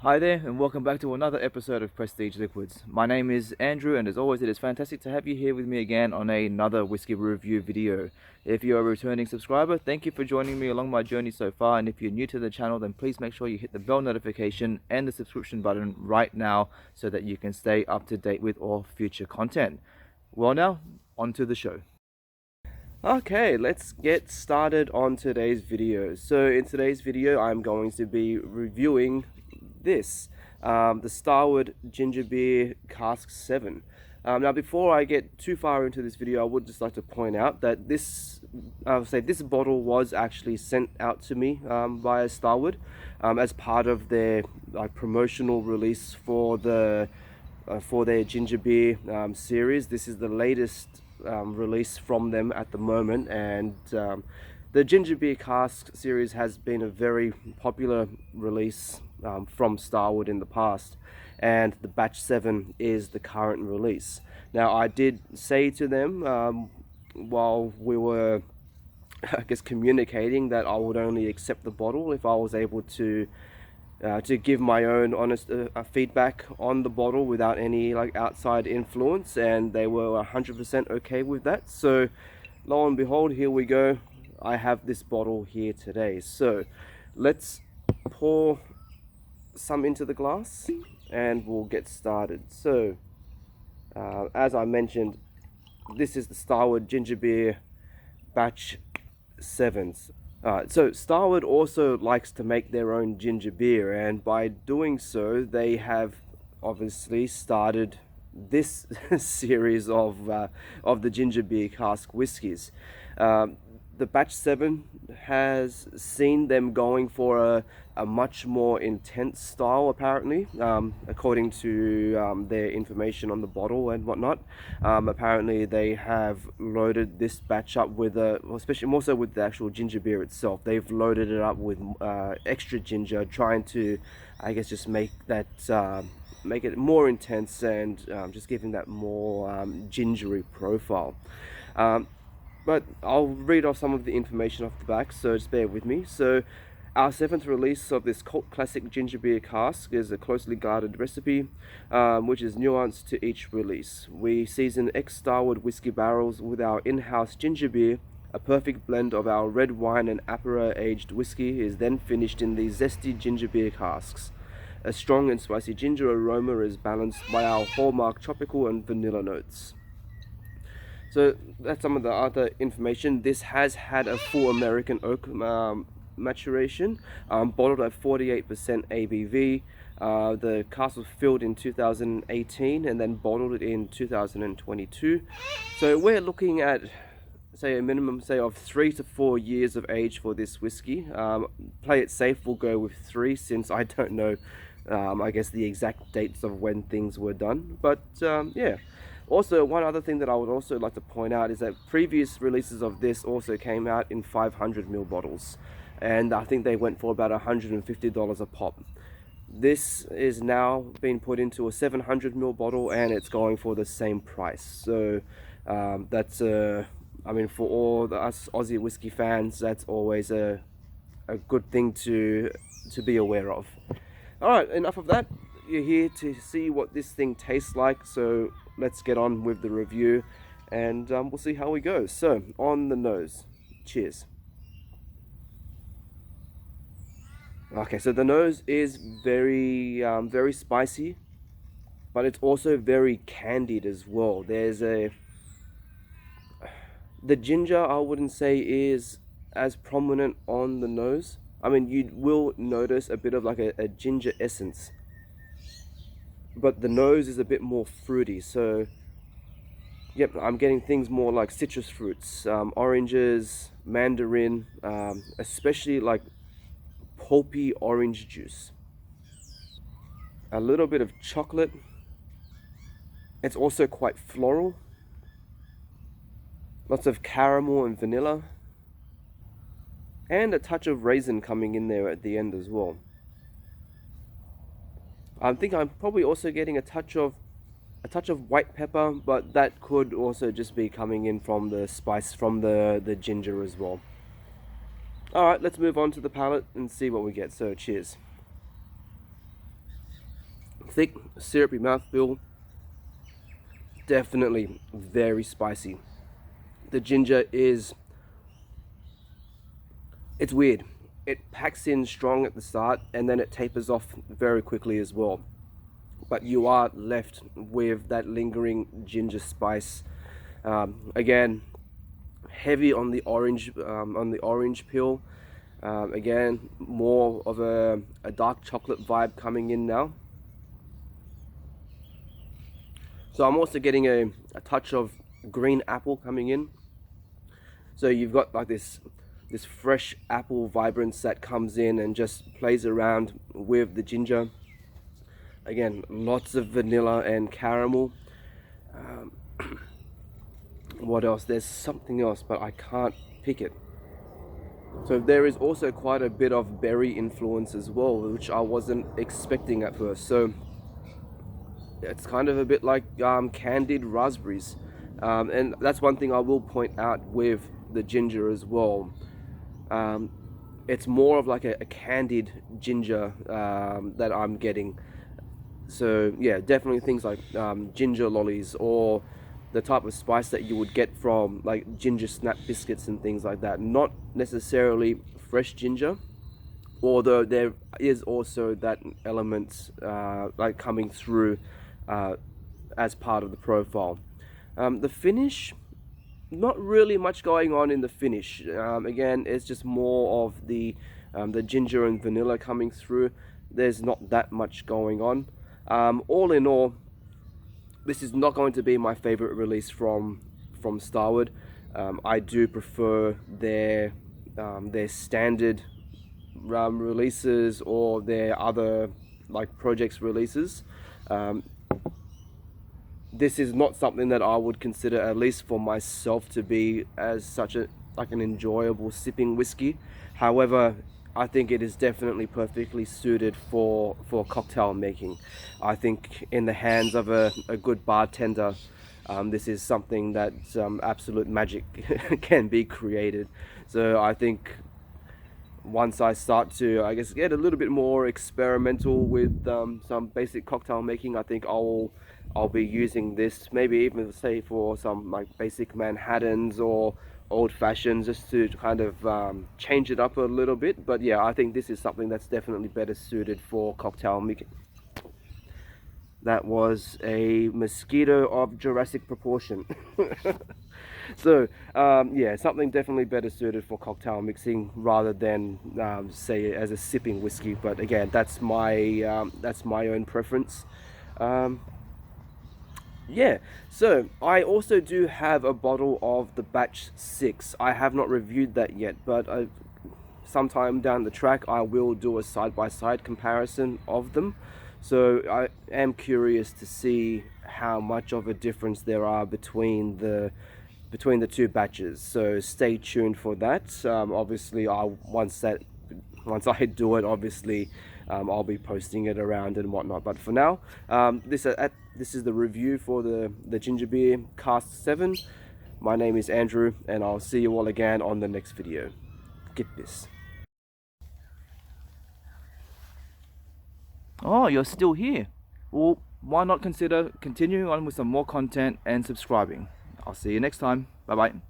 Hi there, and welcome back to another episode of Prestige Liquids. My name is Andrew, and as always, it is fantastic to have you here with me again on another whiskey review video. If you're a returning subscriber, thank you for joining me along my journey so far, and if you're new to the channel, then please make sure you hit the bell notification and the subscription button right now so that you can stay up to date with all future content. Well now, on to the show. Okay, let's get started on today's video. So in today's video, I'm going to be reviewing the Starward Ginger Beer Cask 7. Now, before I get too far into this video, I would just like to point out that this bottle was actually sent out to me via Starward as part of their promotional release for their ginger beer series. This is the latest release from them at the moment, and the Ginger Beer Cask series has been a very popular release from Starward in the past, and the Batch 7 is the current release. Now, I did say to them while we were, I guess, communicating, that I would only accept the bottle if I was able to give my own honest feedback on the bottle without any outside influence, and they were 100% okay with that. So lo and behold, here we go. I have this bottle here today. So let's pour some into the glass and we'll get started. So as I mentioned, this is the Starward Ginger Beer Batch 7s. So Starward also likes to make their own ginger beer, and by doing so, they have obviously started this series of the ginger beer cask whiskies. The Batch 7 has seen them going for a much more intense style, apparently, according to their information on the bottle and whatnot. Apparently, they have loaded this batch up with especially more so with the actual ginger beer itself. They've loaded it up with extra ginger, trying to, I guess, just make it more intense and just giving that more gingery profile. But I'll read off some of the information off the back, so just bear with me. So our 7th release of this cult classic ginger beer cask is a closely guarded recipe, which is nuanced to each release. We season ex-Starward whiskey barrels with our in-house ginger beer. A perfect blend of our red wine and apera aged whiskey is then finished in these zesty ginger beer casks. A strong and spicy ginger aroma is balanced by our hallmark tropical and vanilla notes. So that's some of the other information. This has had a full American oak maturation, bottled at 48% ABV. The cask was filled in 2018 and then bottled in 2022. So we're looking at, say, a minimum of 3 to 4 years of age for this whiskey. Play it safe, we'll go with 3, since I don't know I guess the exact dates of when things were done. But yeah. Also, one other thing that I would also like to point out is that previous releases of this also came out in 500ml bottles, and I think they went for about $150 a pop. This is now being put into a 700ml bottle, and it's going for the same price. So that's I mean, for all us Aussie whiskey fans, that's always a good thing to be aware of. All right, enough of that. You're here to see what this thing tastes like, so let's get on with the review, and we'll see how we go. So, on the nose, cheers. Okay, so the nose is very very spicy, but it's also very candied as well. The ginger, I wouldn't say is as prominent on the nose. I mean, you will notice a bit of like a ginger essence, but the nose is a bit more fruity. So yep, I'm getting things more like citrus fruits, oranges, mandarin, especially like pulpy orange juice. A little bit of chocolate. It's also quite floral. Lots of caramel and vanilla. And a touch of raisin coming in there at the end as well. I think I'm probably also getting a touch of white pepper, but that could also just be coming in from the spice from the ginger as well. Alright, let's move on to the palate and see what we get. So cheers. thick, syrupy mouthfeel. Definitely very spicy. The ginger is, it's weird. It packs in strong at the start and then it tapers off very quickly as well. But you are left with that lingering ginger spice. Again, heavy on the orange peel. Again, more of a dark chocolate vibe coming in now. So I'm also getting a touch of green apple coming in. So you've got like this fresh apple vibrance that comes in and just plays around with the ginger. Again, lots of vanilla and caramel. What else? There's something else, but I can't pick it. So there is also quite a bit of berry influence as well, which I wasn't expecting at first. So it's kind of a bit like candied raspberries. And that's one thing I will point out with the ginger as well. It's more of like a candied ginger that I'm getting. So yeah, definitely things like ginger lollies, or the type of spice that you would get from like ginger snap biscuits and things like that. Not necessarily fresh ginger, although there is also that element like coming through as part of the profile. The finish, not really much going on in the finish. Again, it's just more of the ginger and vanilla coming through. There's not that much going on. All in all, this is not going to be my favorite release from Starward. I do prefer their standard releases or their other like projects releases. This is not something that I would consider, at least for myself, to be as such an enjoyable sipping whiskey. However, I think it is definitely perfectly suited for cocktail making. I think in the hands of a good bartender, this is something that absolute magic can be created. So I think once I start to, I guess, get a little bit more experimental with some basic cocktail making, I think I'll be using this, maybe even say for some like basic Manhattans or old fashions, just to kind of change it up a little bit. But yeah, I think this is something that's definitely better suited for cocktail making. That was a mosquito of Jurassic proportion. So yeah, something definitely better suited for cocktail mixing rather than say as a sipping whiskey. But again, that's my own preference. Yeah, so I also do have a bottle of the batch 6. I have not reviewed that yet, but sometime down the track I will do a side-by-side comparison of them. So I am curious to see how much of a difference there are between the two batches. So stay tuned for that. Obviously, once I do it, obviously I'll be posting it around and whatnot. But for now, this is the review for the Ginger Beer Cask 7. My name is Andrew, and I'll see you all again on the next video. KIPPIS. Oh, you're still here. Well, why not consider continuing on with some more content and subscribing? I'll see you next time. Bye bye.